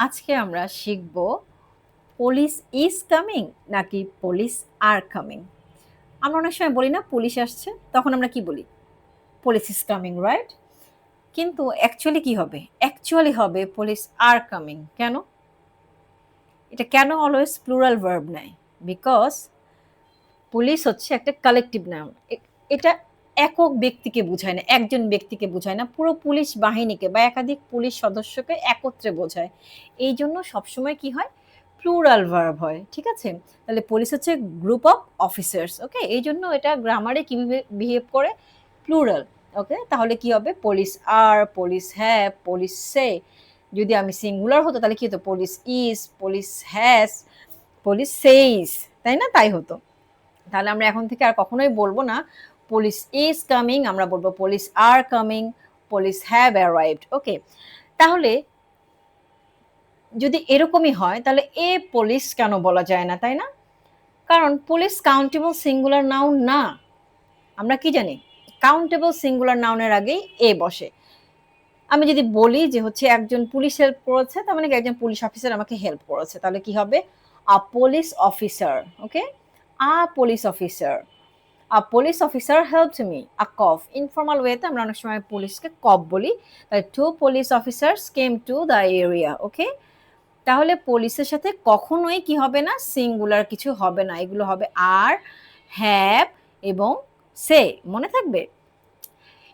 আজকে আমরা শিখব পুলিশ ইজ কামিং নাকি পুলিশ আর কামিং। আমরা অনেক সময় বলি না পুলিশ আসছে, তখন আমরা কি বলি? Police is coming, right? কিন্তু অ্যাকচুয়ালি কি হবে? অ্যাকচুয়ালি হবে পুলিশ আর কামিং। কেন? এটা কেন অলওয়েজ প্লুরাল ভার্ব নেয়? বিকজ পুলিশ হচ্ছে একটা কালেকটিভ নাউন। এটা একক ব্যক্তিকে বোঝায় না, একজন ব্যক্তিকে বোঝায় না, পুরো পুলিশ বাহিনীকে বা একাধিক পুলিশ সদস্যকে একত্রে বোঝায়। এই জন্য সবসময় কি হয়? প্লুরাল ভার্ব হয়, ঠিক আছে? তাহলে পুলিশ হচ্ছে গ্রুপ অফ অফিসার্স, ওকে? এই জন্য এটা গ্রামারে কিভাবে বিহেভ করে? প্লুরাল। ওকে, তাহলে কি হবে? Police are, police have, police say. যদি আমি সিঙ্গুলার হতো তাহলে কি হতো? Police is, police has, police says, তাই না? তাই হতো। তাহলে আমরা এখন থেকে আর কখনোই বলবো না পুলিশ ইজ কামিং, আমরা বলবো police are coming, police have arrived. Okay, তাহলে যদি এরকমই হয় তাহলে এ পুলিশ কেন বলা যায় না, তাই না? কারণ পুলিশ কাউন্টেবল সিঙ্গুলার নাউন না। আমরা কি জানি? কাউন্টেবল সিঙ্গুলার নাউনের আগেই এ বসে। আমি যদি বলি যে হচ্ছে একজন পুলিশ হেল্প করেছে, তার মানে কি একজন পুলিশ অফিসার আমাকে হেল্প করেছে, তাহলে কি হবে? A police officer. Okay, a police officer. A police officer helped me. A cop, informal ওয়েতে আমরা অনেক সময় পুলিশকে কফ বলি। তাহলে two police officers came to the area. Okay, তাহলে পুলিশের সাথে কখনোই কি হবে না? সিঙ্গুলার কিছু হবে না, এগুলো হবে আর, হ্যাভ এবং সে। মনে থাকবে?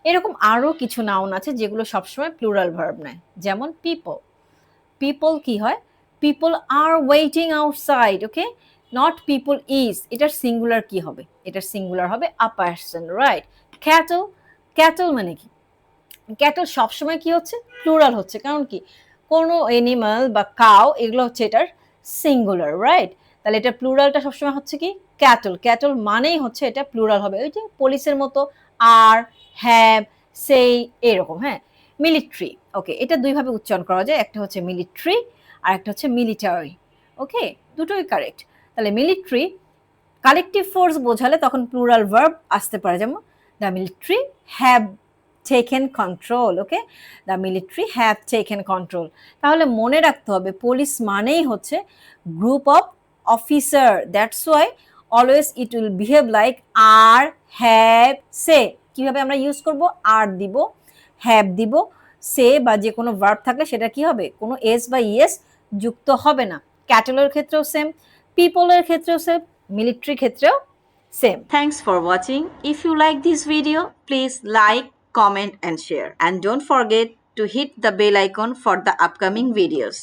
এরকম আরও কিছু নাউন আছে যেগুলো সবসময় প্লুরাল ভার্ব নেয়, যেমন পিপল। পিপল কি হয়? People R waiting outside. Okay, not people is. এটার সিঙ্গুলার কি হবে? এটার সিঙ্গুলার হবে আ পারসন, রাইট? ক্যাটল, ক্যাটল মানে কি? ক্যাটল সবসময় কি হচ্ছে? প্লুরাল হচ্ছে। কারণ কি? কোনো এনিমাল বা কাউ এগুলো হচ্ছে এটার সিঙ্গুলার, রাইট? তাহলে এটা প্লুরালটা সবসময় হচ্ছে কি? ক্যাটল। ক্যাটল মানেই হচ্ছে এটা প্লুরাল হবে, ওই যে পুলিশের মতো আর, হ্যাভ, সেই, এরকম। হ্যাঁ, মিলিটারি। ওকে, এটা দুইভাবে উচ্চারণ করা যায়, একটা হচ্ছে মিলিটারি আর একটা হচ্ছে মিলিটারি। ওকে, দুটোই কারেক্ট। তাহলে মিলিটারি কালেকটিভ ফোর্স বোঝালে তখন প্লুরাল ভার্ব আসতে পারে, যেমন the military have taken control. Okay, the military have taken control. তাহলে মনে রাখতে হবে পুলিশ মানেই হচ্ছে group of officer, that's why always it will behave like are, have, say. কিভাবে আমরা ইউজ করব? আর দিব, হ্যাভ দিব, সে বা যে কোনো ভার্ব থাকলে সেটা কি হবে? কোনো এস বা ইএস যুক্ত হবে না। ক্যাটেলের ক্ষেত্রেও সেম, পিপলের ক্ষেত্রেও সেম, মিলিটারি ক্ষেত্রেও same. Thanks for watching. If you like this video, please like, comment and share. And don't forget to hit the bell icon for the upcoming videos.